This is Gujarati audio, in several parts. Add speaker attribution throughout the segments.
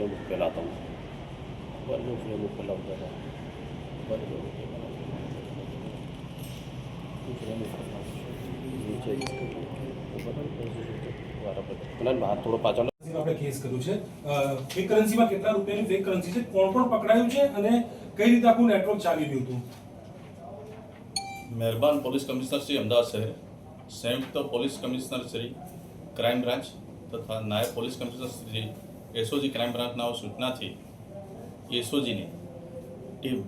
Speaker 1: ફ્રેમ મૂકેલા હતા બંને ફ્રેમ મૂકેલા હતા બંને બરાબર થોડો પાછળ
Speaker 2: આપણે કેસ કર્યું છે ફેક કરન્સીમાં કેટલા રૂપિયાની ફેક કરન્સી છે, કોણ કોણ પકડાયું છે અને કઈ રીતે આખું નેટવર્ક ચાલી રહ્યું હતું.
Speaker 3: મહેરબાન પોલીસ કમિશનર શ્રી અમદાવાદ શહેર, સંયુક્ત police commissioner Shri crime branch તથા નાયબ police commissioner Shri SOG crime બ્રાન્ચના સૂચનાથી એસઓજીની ટીમ,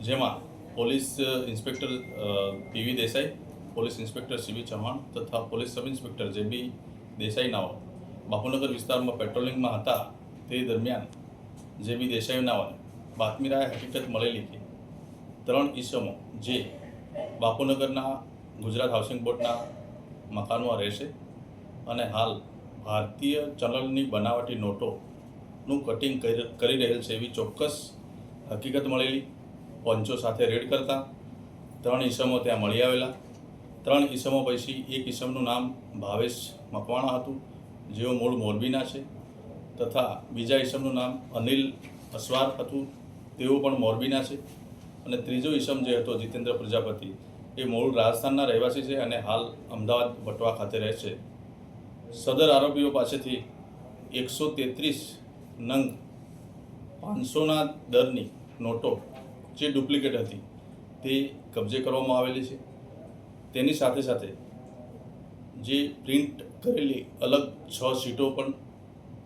Speaker 3: જેમાં police inspector PV Desai, police inspector CV Chauhan તથા પોલીસ સબ ઇન્સ્પેક્ટર જેબી દેસાઈનાઓ બાપુનગર વિસ્તારમાં પેટ્રોલિંગમાં હતા. તે દરમિયાન જેબી દેસાઈનાઓને બાતમીરાએ હકીકત મળેલી કે 3 ઈસમો જે બાપુનગરના ગુજરાત હાઉસિંગ બોર્ડના મકાનમાં રહેશે અને હાલ ભારતીય ચલણની બનાવટી નોટોનું કટિંગ કરી રહેલ છે એવી ચોક્કસ હકીકત મળેલી. પંચો સાથે રેડ કરતા 3 ઈસમો ત્યાં મળી આવેલા. 3 ઈસમો પૈકી એક ઈસમનું નામ ભાવેશ મકવાણા હતું, જેઓ મૂળ મોરબીના છે, તથા બીજા ઈસમનું નામ અનિલ અસવાર હતું, તેઓ પણ મોરબીના છે, અને ત્રીજો ઈસમ જે હતો જીતેન્દ્ર પ્રજાપતિ એ મૂળ રાજસ્થાનના રહેવાસી છે અને હાલ અમદાવાદ વટવા ખાતે રહે છે. સદર આરોપીઓ પાસેથી 133 નંગ 500ના દરની નોટો જે ડુપ્લિકેટ હતી તે કબજે કરવામાં આવેલી છે. તેની સાથે સાથે જે પ્રિન્ટ કરેલી અલગ 6 શીટો પણ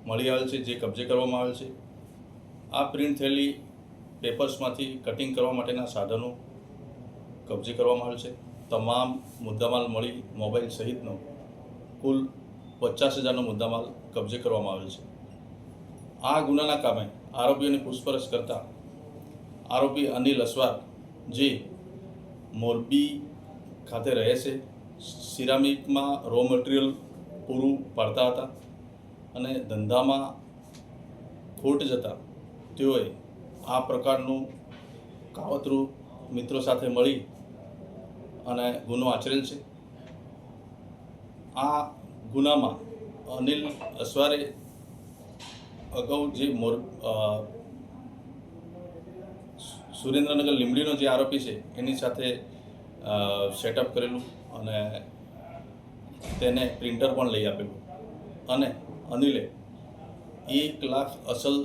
Speaker 3: મળી આવેલ છે, જે કબજે કરવામાં આવેલ છે. આ પ્રિન્ટ થયેલી પેપર્સમાંથી કટિંગ કરવા માટેના સાધનો કબજે કરવામાં આવેલ છે. તમામ મુદ્દામાલ મળી મોબાઈલ સહિતનો કુલ 50,000નો મુદ્દામાલ કબજે કરવામાં આવેલ છે. આ ગુનાના કામે આરોપીઓની પૂછપરછ કરતા આરોપી અનિલ અસવાર, જે મોરબી ખાતે રહે છે, સિરામિકમાં રો મટીરિયલ પૂરું પાડતા હતા અને ધંધામાં ખોટ જતાં તેઓએ આ પ્રકારનું કાવતરું મિત્રો સાથે મળી અને ગુનો આચરેલ છે. આ ગુનામાં અનિલ અસવારે અગાઉ જે સુરેન્દ્રનગર લીંબડીનો જે આરોપી છે એની સાથે સેટઅપ કરેલું અને તેને પ્રિન્ટર પણ લઈ આપેલું, અને અનિલે 1 લાખ અસલ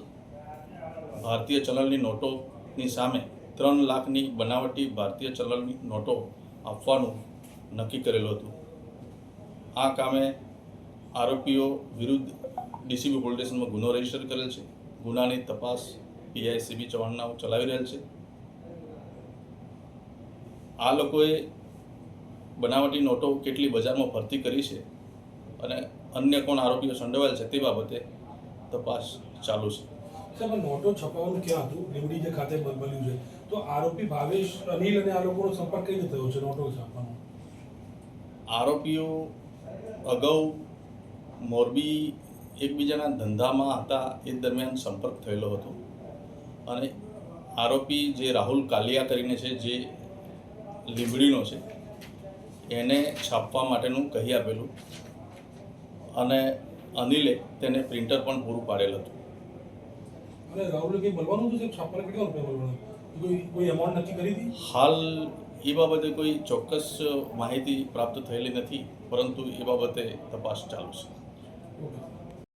Speaker 3: ભારતીય ચલણની નોટોની સામે 3 લાખની બનાવટી ભારતીય ચલણની નોટો આપવાનું નક્કી કરેલું હતું. આ કામે આરોપીઓ વિરુદ્ધ ડીસીબી પોલીસ સ્ટેશનમાં ગુનો રજીસ્ટર કરેલ છે. ગુનાની તપાસ પીઆઈ સીબી ચૌહાણના ચલાવી રહેલ છે. આ લોકોએ બનાવટી નોટો કેટલી બજારમાં ભરતી કરી છે અને અન્ય કોણ આરોપીઓ સંડોવાયેલ છે તે બાબતે તપાસ ચાલુ છે.
Speaker 2: સાહેબ, નોટો છપાવવાનું ક્યાં હતું? લીંબડી જે ખાતે બન્યું છે, તો આરોપી ભાવેશ, અનિલ અને આ લોકોનો સંપર્ક કઈ રીતે થયો છે નોટો છાપવાનો?
Speaker 3: આરોપીઓ અગાઉ મોરબી એકબીજાના ધંધામાં હતા એ દરમિયાન સંપર્ક થયેલો હતો, અને આરોપી જે રાહુલ કાલિયા કરીને છે, જે લીંબડીનો છે, એને છાપવા માટેનું કહી આપેલું અને અનિલે તેને પ્રિન્ટર પણ પૂરું પાડેલ હતું.
Speaker 2: અને રાહુલે કંઈ બોલવાનું હતું સાહેબ? છાપવાના કેટલા રૂપિયા બોલવાનું? કોઈ અમાઉન્ટ નક્કી કરી હતી?
Speaker 3: હાલ એ બાબતે કોઈ ચોક્કસ માહિતી પ્રાપ્ત થયેલી નથી, પરંતુ એ બાબતે તપાસ ચાલુ છે.
Speaker 2: ઓકે.